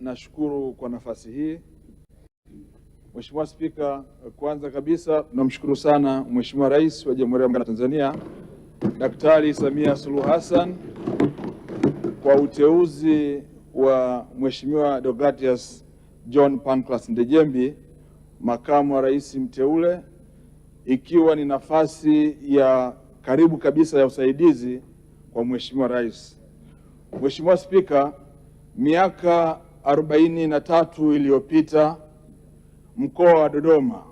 nashukuru kwa nafasi hii. Mheshimiwa Spika, kwanza kabisa tunamshukuru sana Mheshimiwa Rais wa Jamhuri ya Muungano wa Tanzania Daktari Samia Suluhu Hassan kwa uteuzi wa Mheshimiwa Deogratias John Pancras Ndejembi, makamu wa rais mteule, ikiwa ni nafasi ya karibu kabisa ya usaidizi kwa Mheshimiwa Rais. Mheshimiwa Spika, miaka 43 iliyopita mkoa wa Dodoma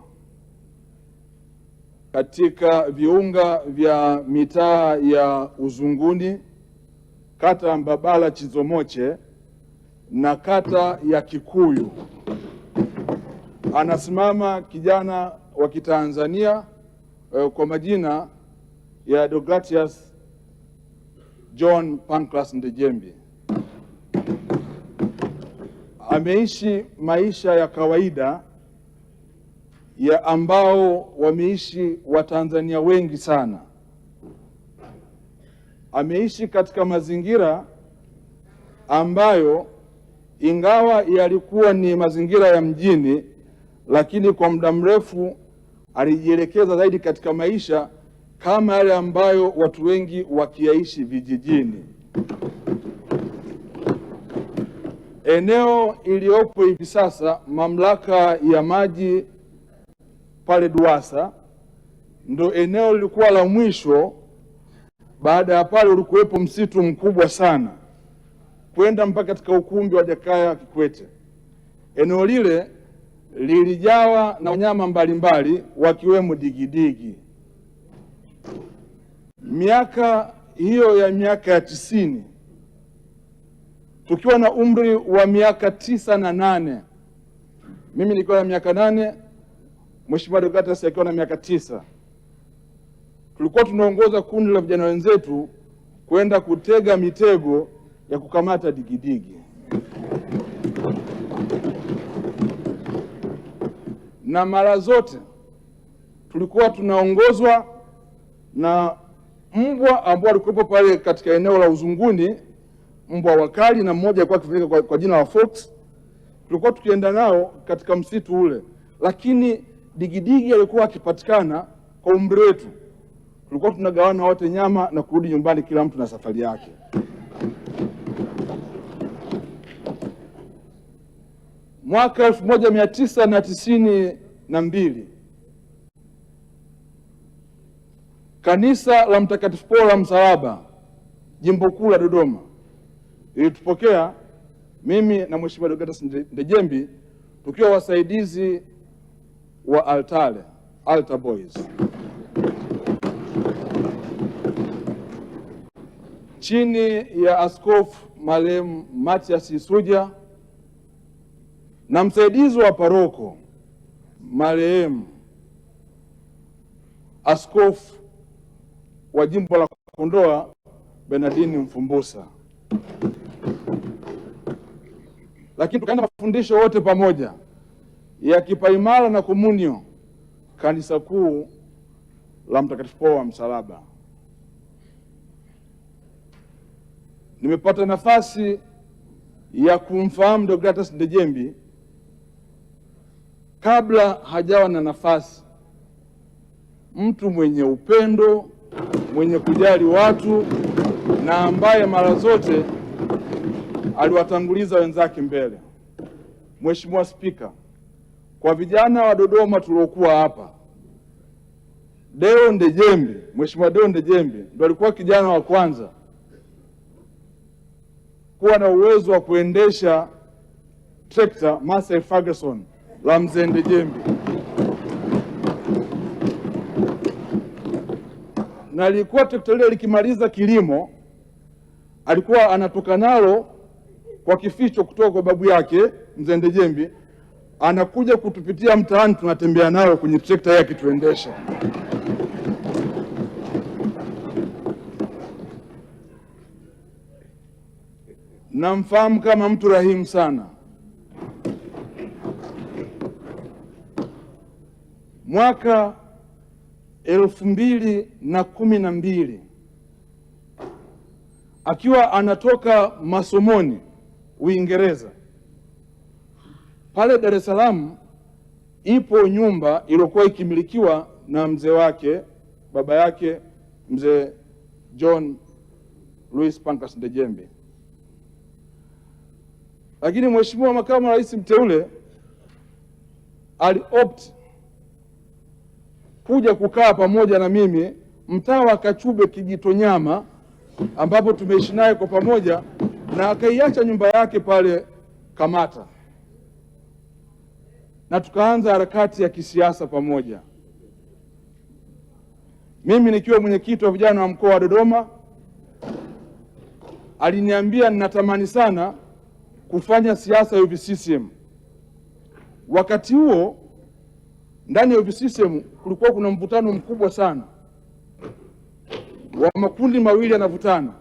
katika viunga vya mitaa ya Uzunguni, kata Mbabala Chizomoche na kata ya Kikuyu anasimama kijana wa Kitanzania kwa majina ya Deogratias John Pancras Ndejembi. Ameishi maisha ya kawaida ya ambao wameishi Watanzania wengi sana. Ameishi katika mazingira ambayo ingawa yalikuwa ni mazingira ya mjini, lakini kwa muda mrefu alijielekeza zaidi katika maisha kama yale ambayo watu wengi wakiaishi vijijini. Eneo iliyopo hivi sasa mamlaka ya maji pale Duwasa ndo eneo lilikuwa la mwisho. Baada ya pale ulikuwepo msitu mkubwa sana kwenda mpaka katika ukumbi wa Jakaya Kikwete. Eneo lile lilijawa na wanyama mbalimbali wakiwemo digidigi. Miaka hiyo ya miaka ya 90, tukiwa na umri wa miaka 9 na 8, mimi nilikuwa na miaka 8, Mheshimiwa Deogratias akiwa na miaka 9, tulikuwa tunaongoza kundi la vijana wenzetu kwenda kutega mitego ya kukamata digidigi. Na mara zote tulikuwa tunaongozwa na mbwa ambao walikuwepo pale katika eneo la Uzunguni, mbwa wakali, na mmoja alikuwa akifahamika kwa jina la Fox. Tulikuwa tukienda nao katika msitu ule, lakini digidigi alikuwa akipatikana kwa umri wetu. Tulikuwa tunagawana wote nyama na kurudi nyumbani, kila mtu na safari yake. Mwaka 1992 Kanisa la Mtakatifu Paulo la Msalaba Jimbo Kuu la Dodoma ilitupokea mimi na Mheshimiwa Deogratias Ndejembi tukiwa wasaidizi wa Altar Boys chini ya Askofu marehemu Mathias Isuja na msaidizi wa paroko marehemu Askofu wa Jimbo la Kondoa Bernardini Mfumbusa. Lakini tukaenda mafundisho wote pamoja ya kipaimara na komunio Kanisa Kuu la Mtakatifu Paulo wa Msalaba. Nimepata nafasi ya kumfahamu Deogratias Ndejembi kabla hajawa na nafasi. Mtu mwenye upendo, mwenye kujali watu, na ambaye mara zote aliwatanguliza wenzake mbele. Mheshimiwa Spika, kwa vijana wa Dodoma tuliokuwa hapa, Deo Ndejembi, Mheshimiwa Deo Ndejembi ndo alikuwa kijana wa kwanza kuwa na uwezo wa kuendesha trekta Massey Ferguson la mzee Ndejembi, na alikuwa trekta lile likimaliza kilimo alikuwa anatoka nalo kwa kificho kutoka kwa babu yake mzee Ndejembi, anakuja kutupitia mtaani, tunatembea nalo kwenye trekta yake tuendesha. Namfahamu kama mtu rahimu sana. Mwaka 2012 akiwa anatoka masomoni Uingereza, Pale Dar es Salaam ipo nyumba iliyokuwa ikimilikiwa na mzee wake, baba yake mzee John Louis Pancras Ndejembi, lakini Mheshimiwa Makamu wa Rais mteule aliopt kuja kukaa pamoja na mimi mtaa wa Kachube Kijitonyama, ambapo tumeishi naye kwa pamoja, na akaiacha nyumba yake pale Kamata, na tukaanza harakati ya kisiasa pamoja. Mimi nikiwa mwenyekiti wa vijana wa mkoa wa Dodoma, aliniambia ninatamani sana kufanya siasa ya UVCCM. Wakati huo ndani ya UVCCM kulikuwa kuna mvutano mkubwa sana wa makundi mawili yanavutana.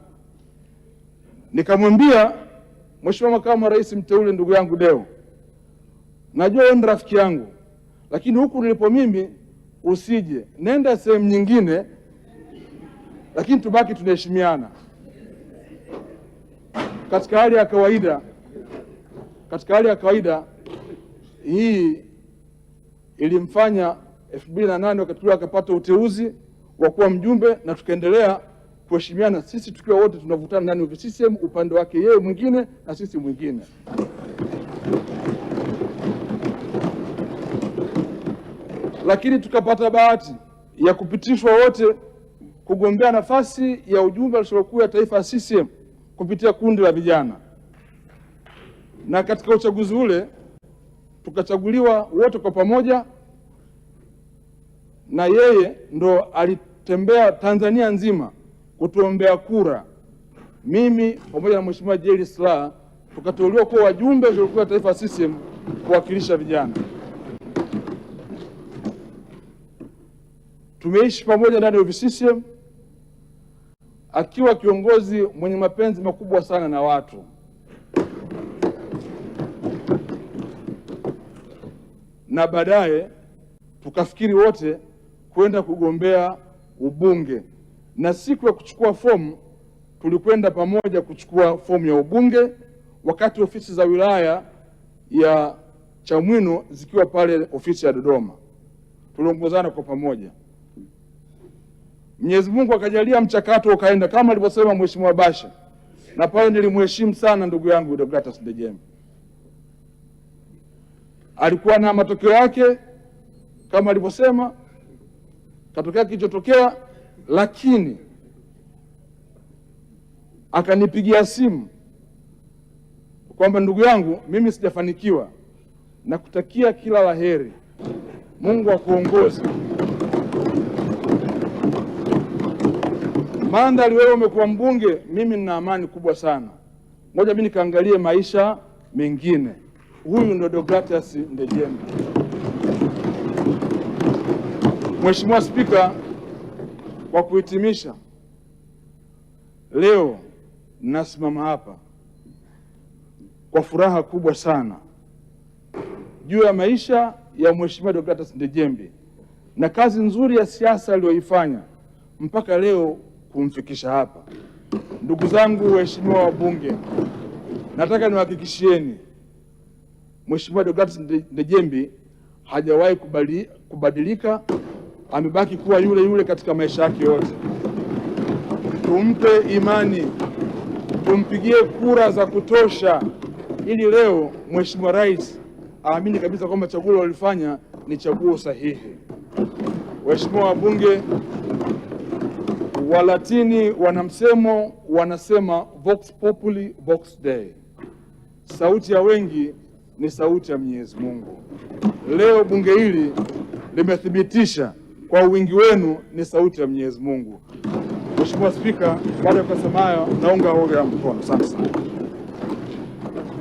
Nikamwambia Mheshimiwa Makamu wa Rais mteule, ndugu yangu Deo, najua wewe ni rafiki yangu, lakini huku nilipo mimi usije, nenda sehemu nyingine, lakini tubaki tunaheshimiana. Katika hali ya kawaida hii ilimfanya 2008 wakati ule akapata uteuzi wa kuwa mjumbe, na tukaendelea kuheshimiana, sisi tukiwa wote tunavutana ndani ya CCM, upande wake yeye mwingine na sisi mwingine. Lakini tukapata bahati ya kupitishwa wote kugombea nafasi ya ujumbe wa halmashauri kuu ya taifa ya CCM kupitia kundi la vijana, na katika uchaguzi ule tukachaguliwa wote kwa pamoja, na yeye ndo alitembea Tanzania nzima kutuombea kura. Mimi pamoja na Mheshimiwa Jerry Silaa tukateuliwa kuwa wajumbe wa halmashauri kuu ya taifa ya CCM kuwakilisha vijana. Tumeishi pamoja ndani ya UVCCM, akiwa kiongozi mwenye mapenzi makubwa sana na watu. Na baadaye tukafikiri wote kwenda kugombea ubunge, na siku ya kuchukua fomu tulikwenda pamoja kuchukua fomu ya ubunge, wakati ofisi za wilaya ya Chamwino zikiwa pale ofisi ya Dodoma. Tuliongozana kwa pamoja. Mwenyezi Mungu akajalia mchakato ukaenda kama alivyosema Mheshimiwa Bashe, na pale nilimheshimu sana ndugu yangu Deogratus Ndejembi. Alikuwa na matokeo yake kama alivyosema, katokea kilichotokea, lakini akanipigia simu kwamba ndugu yangu, mimi sijafanikiwa, na kutakia kila laheri, Mungu akuongoze. Mandhari, wewe umekuwa mbunge, mimi nina amani kubwa sana, ngoja mimi nikaangalie maisha mengine. Huyu ndo Deogratus Ndejembi. Mheshimiwa Spika, kwa kuhitimisha, leo nasimama hapa kwa furaha kubwa sana juu ya maisha ya Mheshimiwa Deogratus Ndejembi na kazi nzuri ya siasa aliyoifanya mpaka leo kumfikisha hapa. Ndugu zangu waheshimiwa wabunge, nataka niwahakikishieni Mheshimiwa Deogratus Ndejembi hajawahi kubadilika, amebaki kuwa yule yule katika maisha yake yote. Tumpe imani, tumpigie kura za kutosha, ili leo Mheshimiwa Rais aamini kabisa kwamba chaguo alilofanya ni chaguo sahihi. Waheshimiwa wabunge, Walatini wana msemo, wanasema vox populi vox Dei, sauti ya wengi ni sauti ya Mwenyezi Mungu. Leo bunge hili limethibitisha kwa wingi wenu ni sauti ya Mwenyezi Mungu. Mheshimiwa Spika, baada ya kusema hayo, naunga hoja mkono. Asante sana.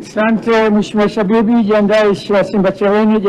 Asante Mheshimiwa Shabibi. Jiandae Simba Chawene.